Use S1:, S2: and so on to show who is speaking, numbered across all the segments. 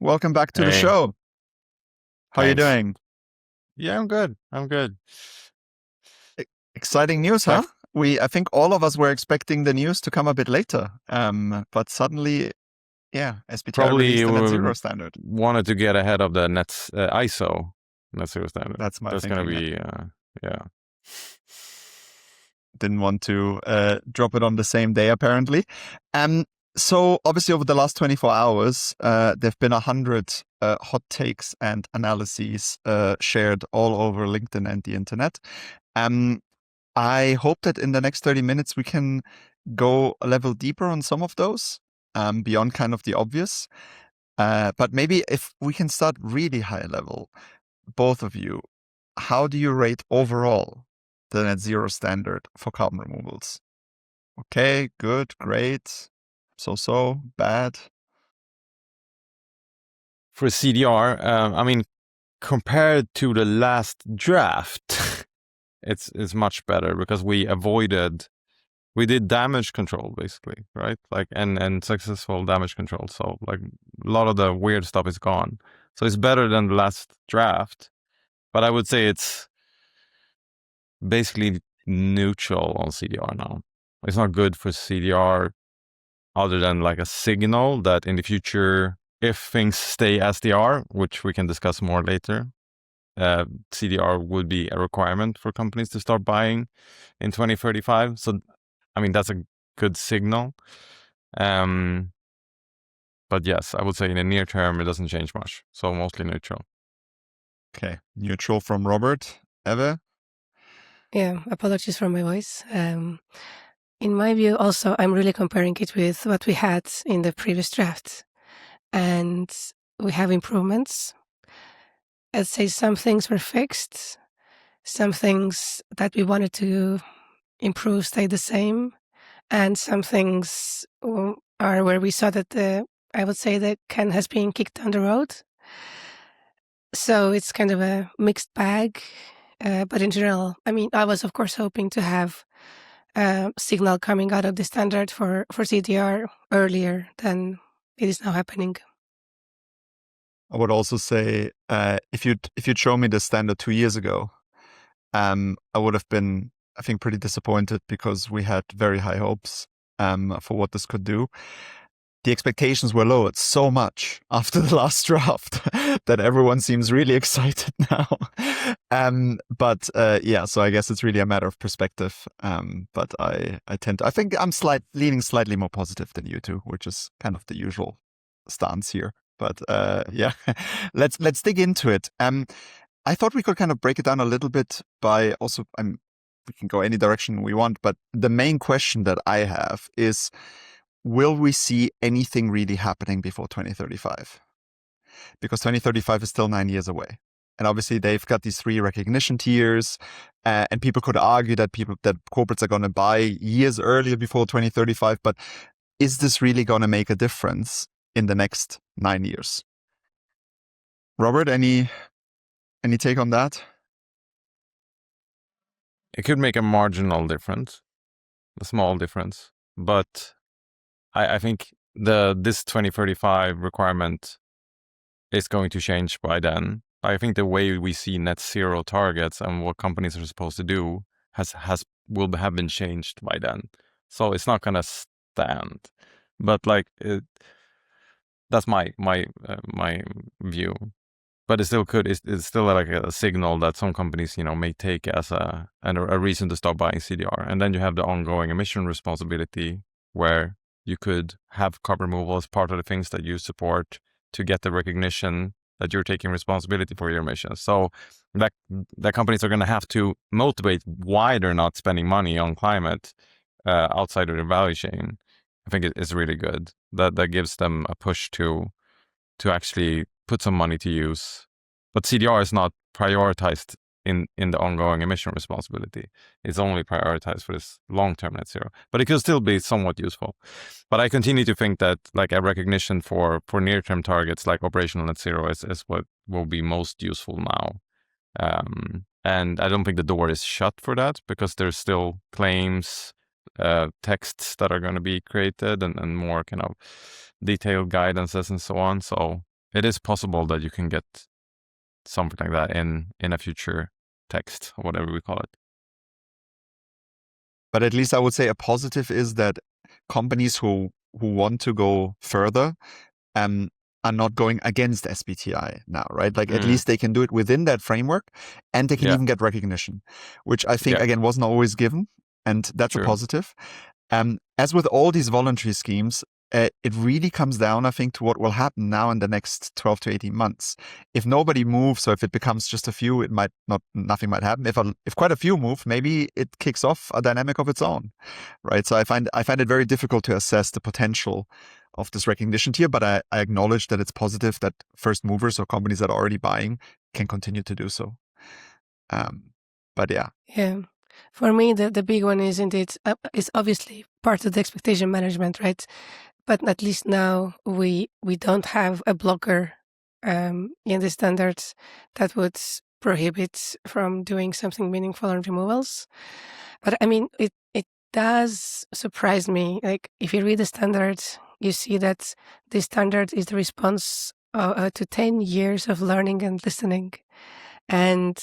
S1: welcome back to the
S2: Hey,
S1: show. How are you
S2: thanks.
S1: doing?
S2: Yeah, I'm good. I'm good.
S1: Exciting news,
S2: So
S1: huh? I think all of us were expecting the news to come a bit later. But suddenly, yeah, SBTi
S2: probably
S1: released the net zero standard.
S2: wanted to get ahead of the ISO net zero standard.
S1: That's my
S2: That's gonna
S1: thinking. Yeah.
S2: be yeah.
S1: Didn't want to drop it on the same day, apparently. So obviously over the last 24 hours, there've been 100 hot takes and analyses shared all over LinkedIn and the internet. I hope that in the next 30 minutes we can go a level deeper on some of those, beyond kind of the obvious. But maybe if we can start really high level, both of you, how do you rate overall the net zero standard for carbon removals? Okay, good, great, so, bad.
S2: For CDR, I mean, compared to the last draft, it's much better because we did damage control basically, right? Like and successful damage control. So like a lot of the weird stuff is gone. So it's better than the last draft. But I would say it's basically neutral on CDR now. It's not good for CDR other than like a signal that in the future, if things stay as they are, which we can discuss more later, CDR would be a requirement for companies to start buying in 2035. So, I mean, that's a good signal. But yes, I would say in the near term, it doesn't change much. So mostly neutral.
S1: Okay, neutral from Robert. Eve?
S3: Yeah, apologies for my voice. In my view, also, I'm really comparing it with what we had in the previous draft. And we have improvements. I'd say some things were fixed, some things that we wanted to improve stay the same, and some things are where we saw that I would say the can has been kicked down the road. So it's kind of a mixed bag. But in general, I mean, I was, of course, hoping to have signal coming out of the standard for CDR earlier than it is now happening.
S1: I would also say if you'd shown me the standard 2 years ago, I would have been, I think, pretty disappointed because we had very high hopes for what this could do. The expectations were lowered so much after the last draft that everyone seems really excited now. But yeah, so I guess it's really a matter of perspective. But I think I'm leaning slightly more positive than you two, which is kind of the usual stance here. But yeah, let's dig into it. I thought we could kind of break it down a little bit by also, we can go any direction we want, but the main question that I have is, will we see anything really happening before 2035? Because 2035 is still 9 years away. And obviously they've got these 3 recognition tiers, and people could argue that corporates are going to buy years earlier before 2035, but is this really going to make a difference in the next 9 years? Robert, any take on that?
S2: It could make a marginal difference, a small difference, but I think this 2035 requirement is going to change by then. I think the way we see net zero targets and what companies are supposed to do will have been changed by then. So it's not gonna stand. But like that's my view. But it still could. It's still like a signal that some companies, may take as a reason to stop buying CDR. And then you have the ongoing emission responsibility where you could have carbon removal as part of the things that you support to get the recognition that you're taking responsibility for your emissions. So that companies are going to have to motivate why they're not spending money on climate outside of their value chain. I think it is really good. That gives them a push to actually put some money to use. But CDR is not prioritized in the ongoing emission responsibility. It's only prioritized for this long-term net zero. But it could still be somewhat useful. But I continue to think that like a recognition for near-term targets like operational net zero is what will be most useful now. And I don't think the door is shut for that because there's still claims, texts that are going to be created and more kind of detailed guidances and so on. So it is possible that you can get something like that in a future text, or whatever we call it.
S1: But at least I would say a positive is that companies who want to go further are not going against SBTi now, right? Like at least they can do it within that framework, and they can even get recognition, which I think again wasn't always given, and that's a positive. As with all these voluntary schemes, it really comes down, I think, to what will happen now in the next 12 to 18 months. If nobody moves, or if it becomes just a few, nothing might happen. If quite a few move, maybe it kicks off a dynamic of its own, right? So I find it very difficult to assess the potential of this recognition tier, but I acknowledge that it's positive that first movers or companies that are already buying can continue to do so. But yeah.
S3: Yeah. For me, the big one is indeed, is obviously part of the expectation management, right? But at least now we don't have a blocker in the standards that would prohibit from doing something meaningful on removals. But I mean, it does surprise me. Like if you read the standards, you see that this standard is the response to 10 years of learning and listening. And,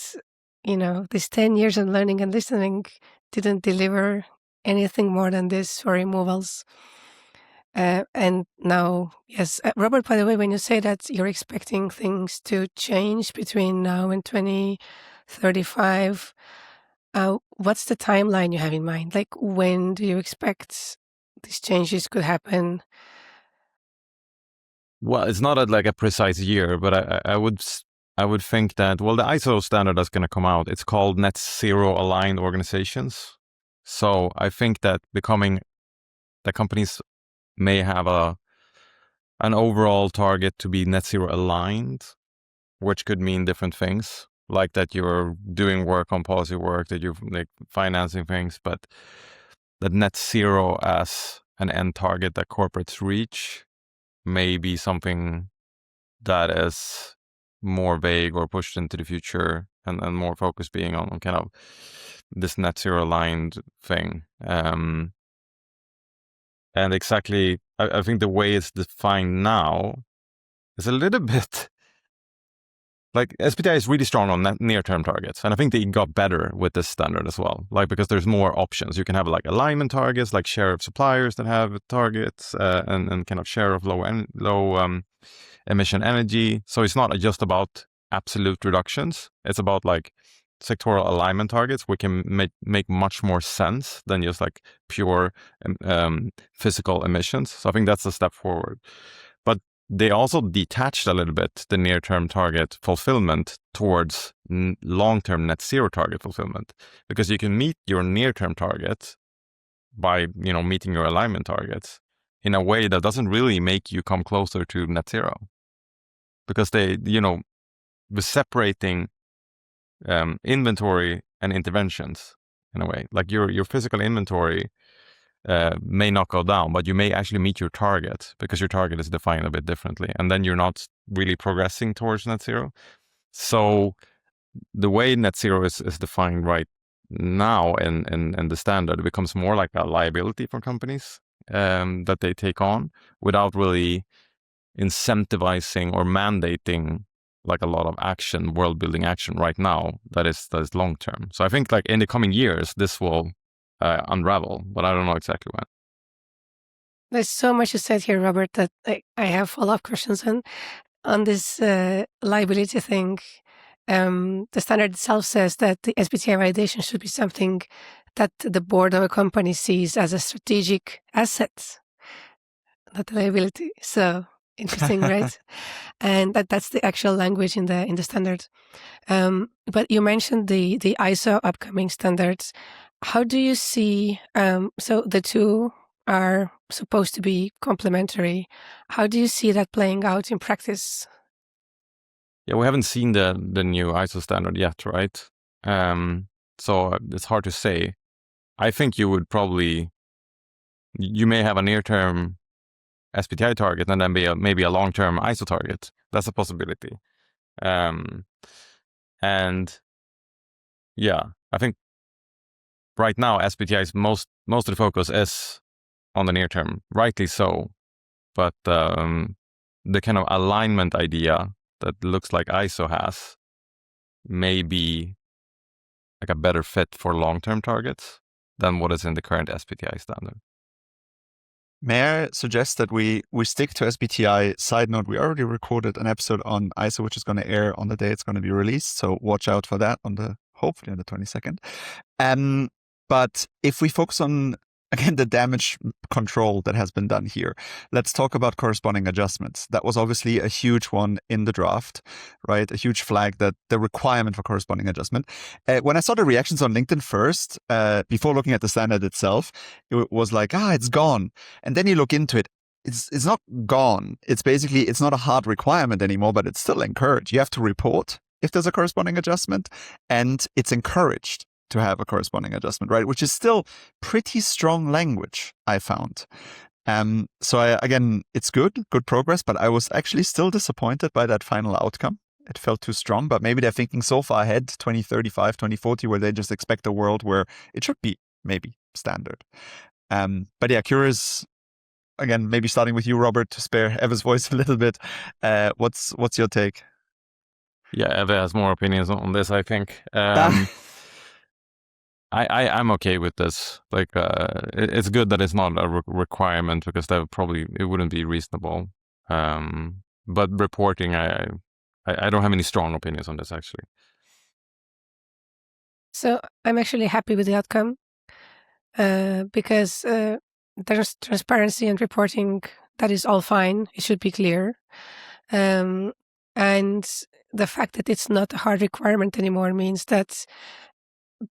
S3: this 10 years of learning and listening didn't deliver anything more than this for removals. And now, yes, Robert, by the way, when you say that you're expecting things to change between now and 2035, what's the timeline you have in mind? Like, when do you expect these changes could happen?
S2: Well, it's not like a precise year, but I would think that, the ISO standard that's going to come out, it's called Net Zero Aligned Organizations. So I think that the companies may have an overall target to be net zero aligned, which could mean different things, like that you're doing work on policy work, that you're like financing things, but that net zero as an end target that corporates reach may be something that is more vague or pushed into the future, and more focus being on kind of this net zero aligned thing. And exactly, I think the way it's defined now is a little bit like SBTi is really strong on near-term targets, and I think they got better with this standard as well. Like because there's more options, you can have like alignment targets, like share of suppliers that have targets, and kind of share of low emission energy. So it's not just about absolute reductions; it's about like sectoral alignment targets, which can make much more sense than just like pure physical emissions. So I think that's a step forward. But they also detached a little bit the near-term target fulfillment towards long-term net zero target fulfillment, because you can meet your near-term target by meeting your alignment targets in a way that doesn't really make you come closer to net zero, because they with separating inventory and interventions in a way, like your physical inventory may not go down, but you may actually meet your target because your target is defined a bit differently, and then you're not really progressing towards net zero. So the way net zero is defined right now in the standard, it becomes more like a liability for companies that they take on without really incentivizing or mandating like a lot of action, world building action right now that is long term. So I think like in the coming years this will unravel, but I don't know exactly when.
S3: There's so much you said here, Robert, that I have follow-up questions on this liability thing. The standard itself says that the SBTi validation should be something that the board of a company sees as a strategic asset, not a liability. So interesting, right? And that's the actual language in the standard. But you mentioned the ISO upcoming standards. How do you see? So the two are supposed to be complementary. How do you see that playing out in practice?
S2: Yeah, we haven't seen the new ISO standard yet, right? So it's hard to say. I think you may have a near-term SBTi target and then maybe a long-term ISO target. That's a possibility. And yeah, I think right now SBTi's most of the focus is on the near term, rightly so. But the kind of alignment idea that looks like ISO has may be like a better fit for long-term targets than what is in the current SBTi standard.
S1: May I suggest that we stick to SBTi? Side note, we already recorded an episode on ISO, which is going to air on the day it's going to be released. So watch out for that hopefully on the 22nd. But if we focus on, again, the damage control that has been done here, let's talk about corresponding adjustments. That was obviously a huge one in the draft, right? A huge flag, that the requirement for corresponding adjustment. When I saw the reactions on LinkedIn first, before looking at the standard itself, it was like, it's gone. And then you look into it, it's not gone. It's basically, it's not a hard requirement anymore, but it's still encouraged. You have to report if there's a corresponding adjustment, and it's encouraged to have a corresponding adjustment, right? Which is still pretty strong language, I found. Again, it's good progress, but I was actually still disappointed by that final outcome. It felt too strong, but maybe they're thinking so far ahead, 2035, 2040, where they just expect a world where it should be maybe standard. But yeah, curious, again, maybe starting with you, Robert, to spare Eva's voice a little bit. What's your take?
S2: Yeah, Eva has more opinions on this, I think. I'm okay with this. Like, it's good that it's not a requirement, because it wouldn't be reasonable. But reporting, I don't have any strong opinions on this, actually.
S3: So I'm actually happy with the outcome, because there's transparency and reporting. That is all fine. It should be clear. And the fact that it's not a hard requirement anymore means that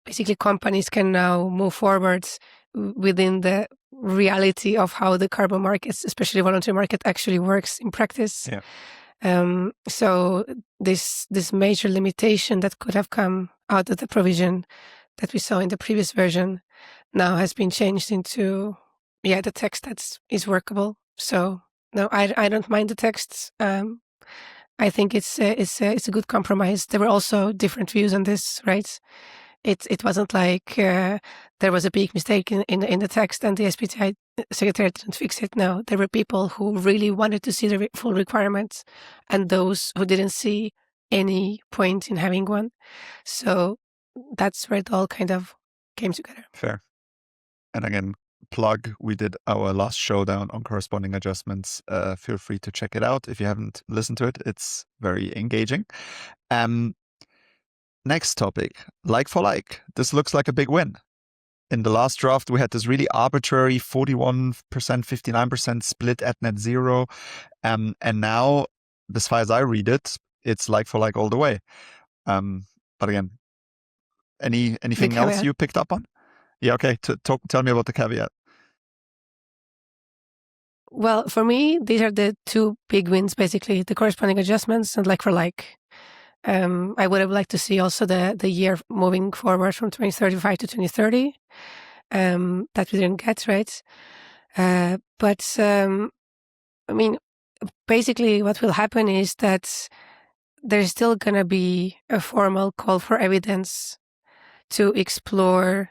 S3: basically companies can now move forward within the reality of how the carbon markets, especially voluntary market, actually works in practice.
S1: Yeah.
S3: So this major limitation that could have come out of the provision that we saw in the previous version now has been changed into the text that is workable. So no, I don't mind the text. I think it's a good compromise. There were also different views on this, right? It wasn't like there was a big mistake in the text and the SBTi secretary didn't fix it. No, there were people who really wanted to see the full requirements and those who didn't see any point in having one. So that's where it all kind of came together.
S1: Fair. And again, plug, we did our last showdown on corresponding adjustments. Feel free to check it out if you haven't listened to it. It's very engaging. Next topic, like for like. This looks like a big win. In the last draft, we had this really arbitrary 41%, 59% split at net zero. And now, as far as I read it, it's like for like all the way. But again, anything else you picked up on? Yeah, okay. Tell me about the caveat.
S3: Well, for me, these are the two big wins, basically, the corresponding adjustments and like for like. I would have liked to see also the year moving forward from 2035 to 2030. That we didn't get, right? But I mean, basically what will happen is that there's still going to be a formal call for evidence to explore,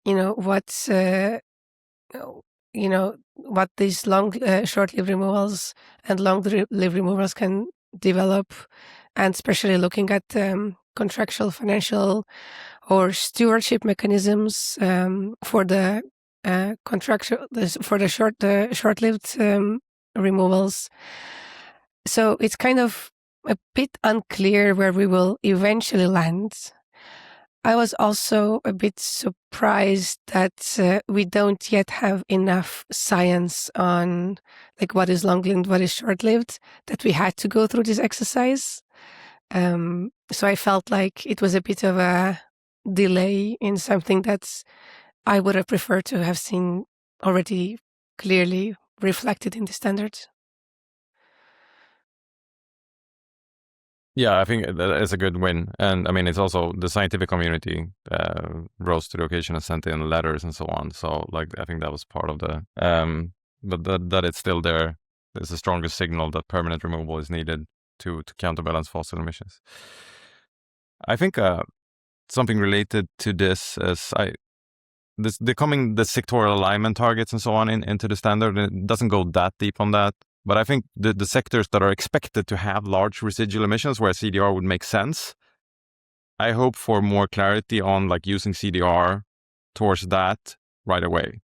S3: what these long, short-lived removals and long-lived removals can develop, and especially looking at contractual, financial, or stewardship mechanisms for the short-lived removals. So it's kind of a bit unclear where we will eventually land. I was also a bit surprised that we don't yet have enough science on like what is long-lived, what is short-lived, that we had to go through this exercise. So I felt like it was a bit of a delay in something that I would have preferred to have seen already clearly reflected in the standards.
S2: Yeah, I think that is a good win. And I mean, it's also the scientific community rose to the occasion and sent in letters and so on. So like, I think that was part of the, but that it's still there. There's the strongest signal that permanent removal is needed to counterbalance fossil emissions. I think something related to this is the sectoral alignment targets and so on into the standard. It doesn't go that deep on that. But I think the sectors that are expected to have large residual emissions where CDR would make sense, I hope for more clarity on like using CDR towards that right away.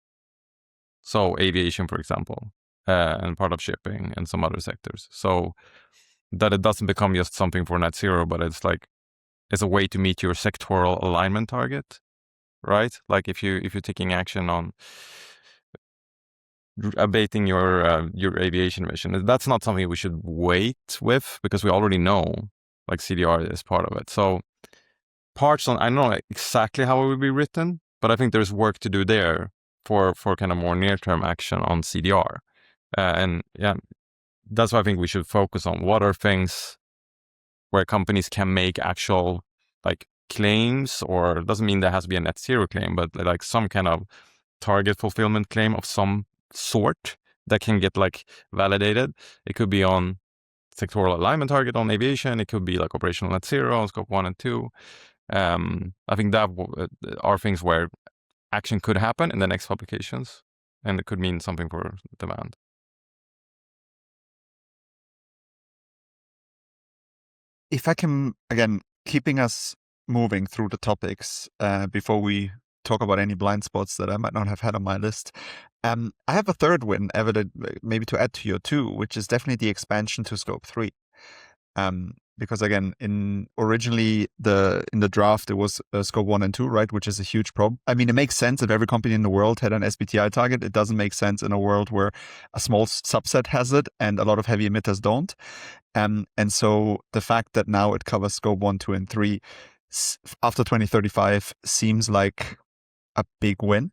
S2: So aviation, for example, and part of shipping and some other sectors. So that it doesn't become just something for net zero, but it's like, it's a way to meet your sectoral alignment target, right? Like if you're taking action on abating your aviation emission, that's not something we should wait with, because we already know like CDR is part of it. So parts on, I don't know exactly how it would be written, but I think there's work to do there for kind of more near-term action on CDR. And yeah, that's why I think we should focus on what are things where companies can make actual like claims, or it doesn't mean there has to be a net zero claim, but like some kind of target fulfillment claim of some sort that can get like validated. It could be on sectoral alignment target on aviation. It could be like operational net zero on scope 1 and 2. I think that are things where action could happen in the next publications, and it could mean something for demand.
S1: If I can, again, keeping us moving through the topics before we talk about any blind spots that I might not have had on my list, I have a third win, evident, maybe to add to your two, which is definitely the expansion to scope 3. Because again, originally in the draft, it was scope 1 and 2, right? Which is a huge problem. I mean, it makes sense if every company in the world had an SBTi target. It doesn't make sense in a world where a small subset has it and a lot of heavy emitters don't. And so the fact that now it covers scope 1, 2, and 3 after 2035 seems like a big win.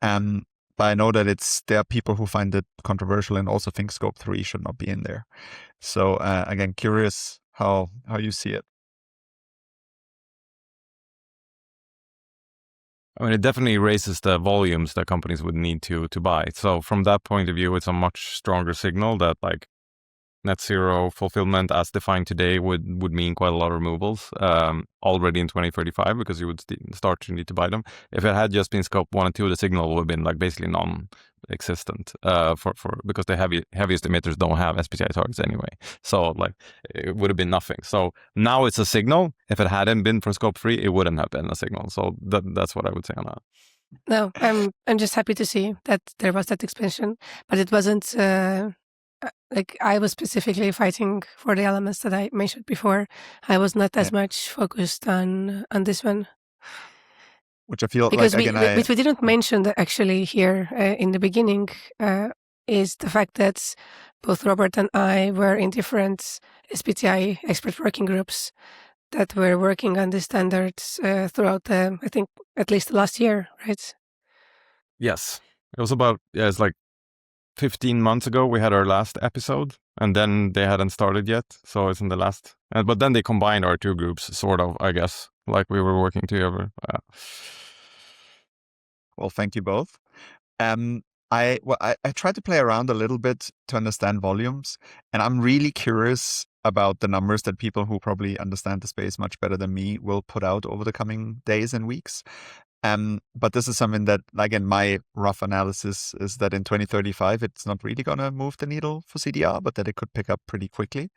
S1: But I know that there are people who find it controversial and also think scope 3 should not be in there. So again, curious how you see it.
S2: I mean, it definitely raises the volumes that companies would need to buy. So from that point of view, it's a much stronger signal that like net zero fulfillment as defined today would mean quite a lot of removals already in 2035, because you would start to need to buy them. If it had just been scope 1 and 2, the signal would have been like basically non-existent because the heaviest emitters don't have SBTi targets anyway. So like it would have been nothing. So now it's a signal. If it hadn't been for scope 3, it wouldn't have been a signal. So that's what I would say on that.
S3: No, I'm just happy to see that there was that expansion, but it wasn't like I was specifically fighting for the elements that I mentioned before. I was not as much focused on this one.
S1: Which I feel
S3: because
S1: like,
S3: which we didn't mention actually here in the beginning is the fact that both Robert and I were in different SBTi expert working groups that were working on the standards throughout I think at least the last year, right?
S2: Yes, it was about it's like 15 months ago we had our last episode, and then they hadn't started yet, so it's in the last. But then they combined our two groups, sort of, I guess, like we were working together.
S1: Well, thank you both. I tried to play around a little bit to understand volumes, and I'm really curious about the numbers that people who probably understand the space much better than me will put out over the coming days and weeks. But this is something that, like, in my rough analysis, is that in 2035, it's not really going to move the needle for CDR, but that it could pick up pretty quickly.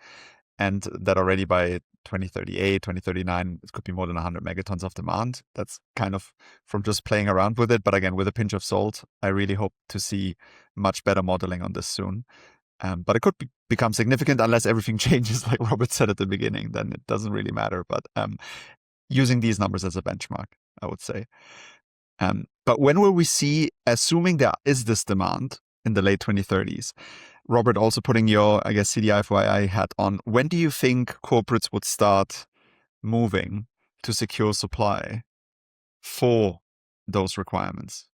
S1: And that already by 2038, 2039, it could be more than 100 megatons of demand. That's kind of from just playing around with it. But again, with a pinch of salt, I really hope to see much better modeling on this soon. But it could become significant unless everything changes, like Robert said at the beginning, then it doesn't really matter. But using these numbers as a benchmark, I would say. But when will we see, assuming there is this demand in the late 2030s, Robert, also putting your, I guess, CDR.FYI hat on, when do you think corporates would start moving to secure supply for those requirements?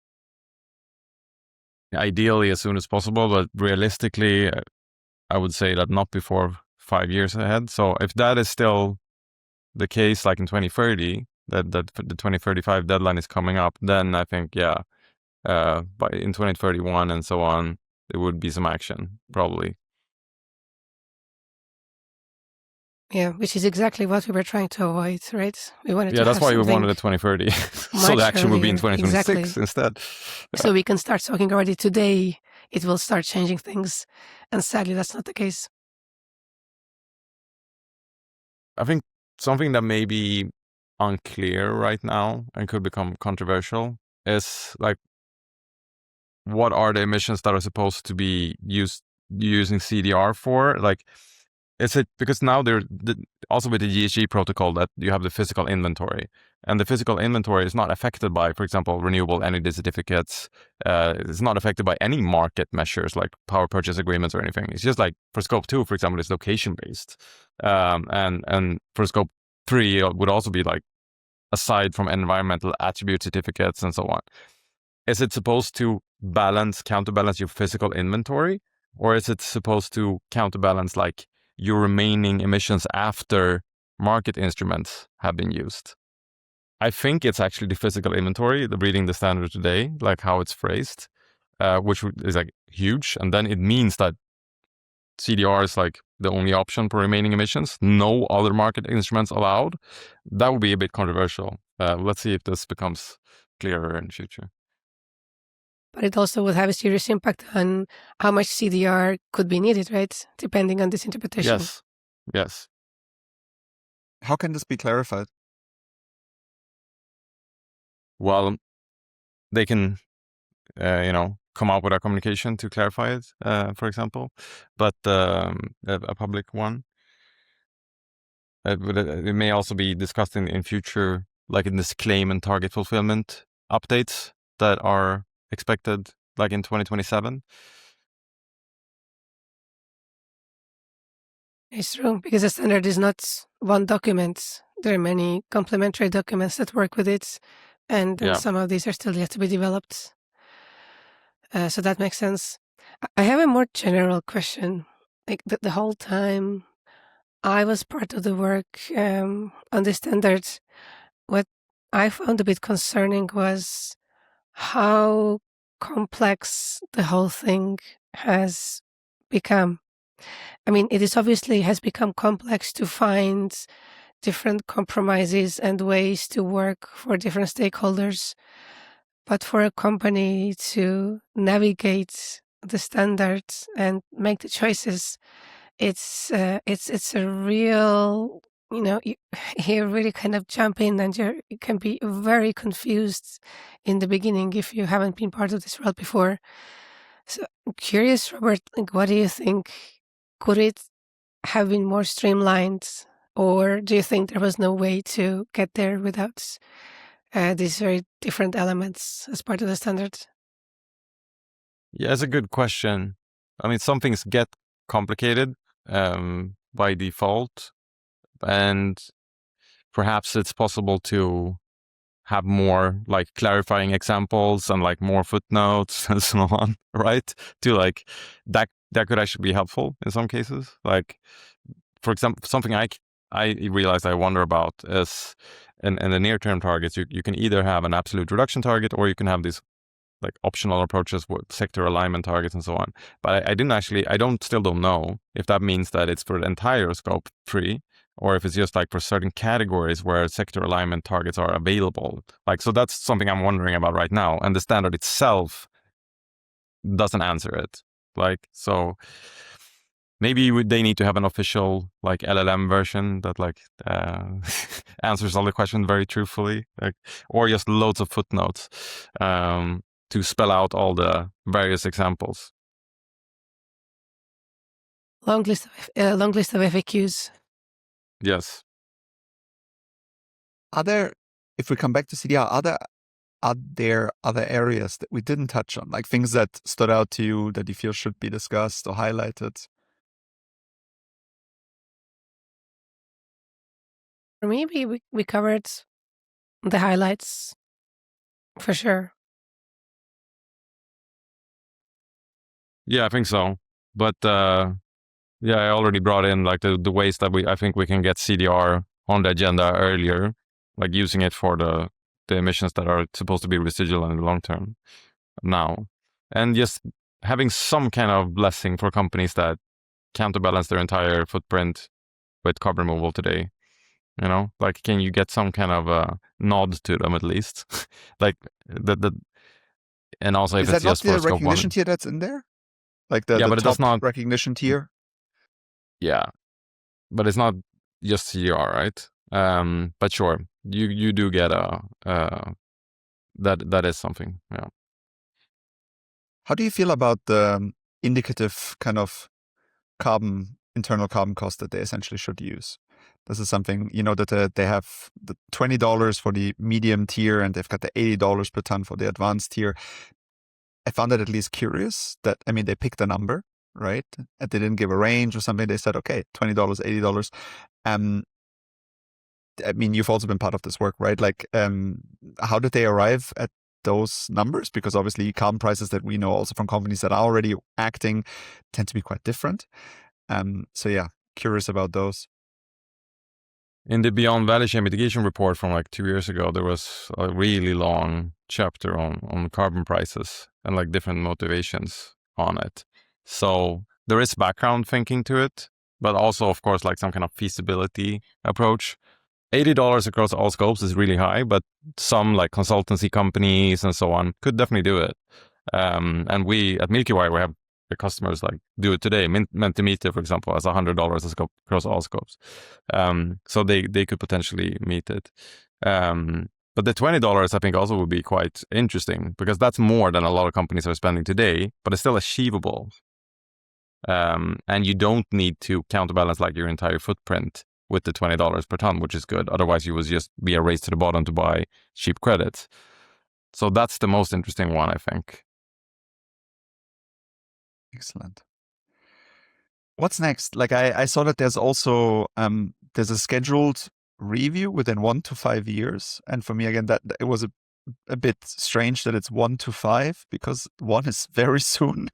S2: Ideally, as soon as possible, but realistically, I would say that not before 5 years ahead. So if that is still the case, like in 2030, that the 2035 deadline is coming up, then I think, but in 2031 and so on, there would be some action, probably.
S3: Yeah, which is exactly what we were trying to avoid, right? We wanted to
S2: that's
S3: have
S2: why we wanted
S3: something
S2: a 2030. So the action would be in 2026
S3: exactly.
S2: instead.
S3: So we can start talking already today it will start changing things. And sadly, that's not the case.
S2: I think something that may be unclear right now and could become controversial is like, what are the emissions that are supposed to be using CDR for? Like, is it because now also with the GHG protocol that you have the physical inventory, and the physical inventory is not affected by, for example, renewable energy certificates. It's not affected by any market measures like power purchase agreements or anything. It's just like for scope 2, for example, it's location based, and for scope 3 it would also be like aside from environmental attribute certificates and so on. Is it supposed to counterbalance your physical inventory, or is it supposed to counterbalance like your remaining emissions after market instruments have been used? I think it's actually the physical inventory, reading the standard today, like how it's phrased, which is like huge. And then it means that CDR is like the only option for remaining emissions, no other market instruments allowed. That would be a bit controversial. Let's see if this becomes clearer in the future.
S3: But it also would have a serious impact on how much CDR could be needed, right? Depending on this interpretation.
S2: Yes.
S1: How can this be clarified? Well,
S2: they can, come up with a communication to clarify it, for example, but a public one. It may also be discussed in future, like in this claim and target fulfillment updates that are expected like in 2027.
S3: It's true, because the standard is not one document. There are many complementary documents that work with it, and some of these are still yet to be developed. So that makes sense. I have a more general question. Like the whole time I was part of the work on the standards, what I found a bit concerning was how complex the whole thing has become. I mean, it is obviously has become complex to find different compromises and ways to work for different stakeholders. But for a company to navigate the standards and make the choices, it's a real, you really kind of jump in, and you can be very confused in the beginning if you haven't been part of this world before. So I'm curious, Robert, what do you think? Could it have been more streamlined, or do you think there was no way to get there without these very different elements as part of the standard?
S2: Yeah, it's a good question. I mean, some things get complicated by default, and perhaps it's possible to have more like clarifying examples and like more footnotes and so on, right? To like that could actually be helpful in some cases. Like, for example, something I realized I wonder about is in the near-term targets, you can either have an absolute reduction target, or you can have these like optional approaches with sector alignment targets and so on. But I still don't know if that means that it's for the entire scope 3, or if it's just like for certain categories where sector alignment targets are available. Like, so that's something I'm wondering about right now. And the standard itself doesn't answer it. Like, so maybe they need to have an official like LLM version that like answers all the questions very truthfully, like, or just loads of footnotes to spell out all the various examples.
S3: Long list of FAQs.
S2: Yes.
S1: If we come back to CDR, are there other areas that we didn't touch on, like things that stood out to you that you feel should be discussed or highlighted?
S3: For me, we covered the highlights for sure.
S2: Yeah, I think so. But yeah, I already brought in like the ways that I think we can get CDR on the agenda earlier, like using it for the emissions that are supposed to be residual in the long term now. And just having some kind of blessing for companies that counterbalance their entire footprint with carbon removal today. Like, can you get some kind of a nod to them at least? Like and also if
S1: Is
S2: it's
S1: that not
S2: just for
S1: the
S2: scope 1.
S1: recognition tier that's in there? Like the
S2: but it does
S1: top
S2: not
S1: recognition tier?
S2: Yeah, but it's not just CDR, right? But sure, you do get that is something. Yeah.
S1: How do you feel about the indicative kind of internal carbon cost that they essentially should use? This is something, that they have the $20 for the medium tier and they've got the $80 per ton for the advanced tier. I found that at least curious that, they picked a number, right? And they didn't give a range or something. They said, okay, $20, $80. You've also been part of this work, right? Like, how did they arrive at those numbers? Because obviously carbon prices that we know also from companies that are already acting tend to be quite different. So yeah, curious about those.
S2: In the Beyond Value Chain Mitigation report from like 2 years ago, there was a really long chapter on carbon prices and like different motivations on it. So there is background thinking to it, but also, of course, like some kind of feasibility approach. $80 across all scopes is really high, but some like consultancy companies and so on could definitely do it. And we at Milkywire, we have the customers like do it today. Mentimeter, for example, has $100 a scope across all scopes. So they could potentially meet it. But the $20 I think also would be quite interesting because that's more than a lot of companies are spending today, but it's still achievable. And you don't need to counterbalance like your entire footprint with the $20 per ton, which is good. Otherwise, you would just be a race to the bottom to buy cheap credits. So that's the most interesting one, I think.
S1: Excellent. What's next? Like I saw that there's also there's a scheduled review within 1 to 5 years, and for me again that it was a bit strange that it's 1 to 5 because 1 is very soon.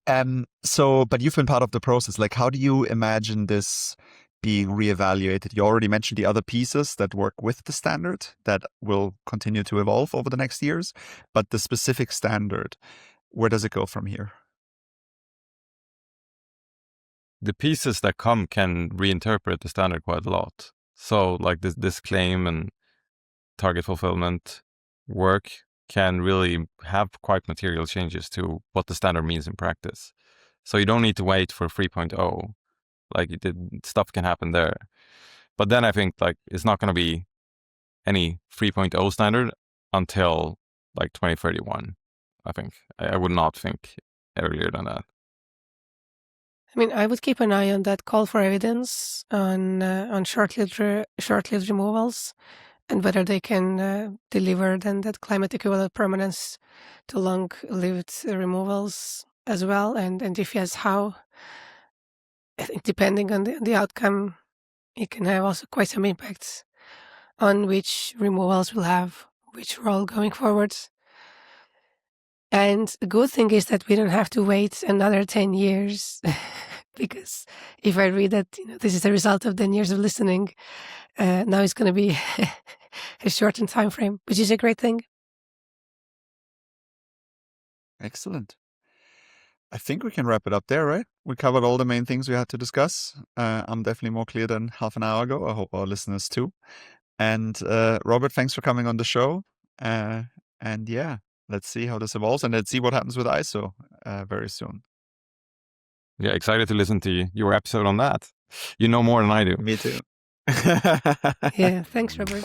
S1: But you've been part of the process. Like, how do you imagine this being reevaluated? You already mentioned the other pieces that work with the standard that will continue to evolve over the next years, but the specific standard, where does it go from here?
S2: The pieces that come can reinterpret the standard quite a lot. So like this claim and target fulfillment work can really have quite material changes to what the standard means in practice. So you don't need to wait for 3.0. Like stuff can happen there. But then I think like it's not going to be any 3.0 standard until like 2031. I think I would not think earlier than that.
S3: I would keep an eye on that call for evidence on short-lived removals and whether they can deliver then that climate equivalent permanence to long-lived removals as well, and if yes, how. I think depending on the outcome, it can have also quite some impacts on which removals will have which role going forward. And the good thing is that we don't have to wait another 10 years because if I read that this is the result of 10 years of listening, now it's going to be a shortened time frame, which is a great thing.
S1: Excellent. I think we can wrap it up there, right? We covered all the main things we had to discuss. I'm definitely more clear than half an hour ago. I hope our listeners too. And Robert, thanks for coming on the show. And yeah, let's see how this evolves and let's see what happens with ISO very soon.
S2: Yeah, excited to listen to your episode on that. You know more than I do.
S1: Me too.
S3: Yeah, thanks, Robert.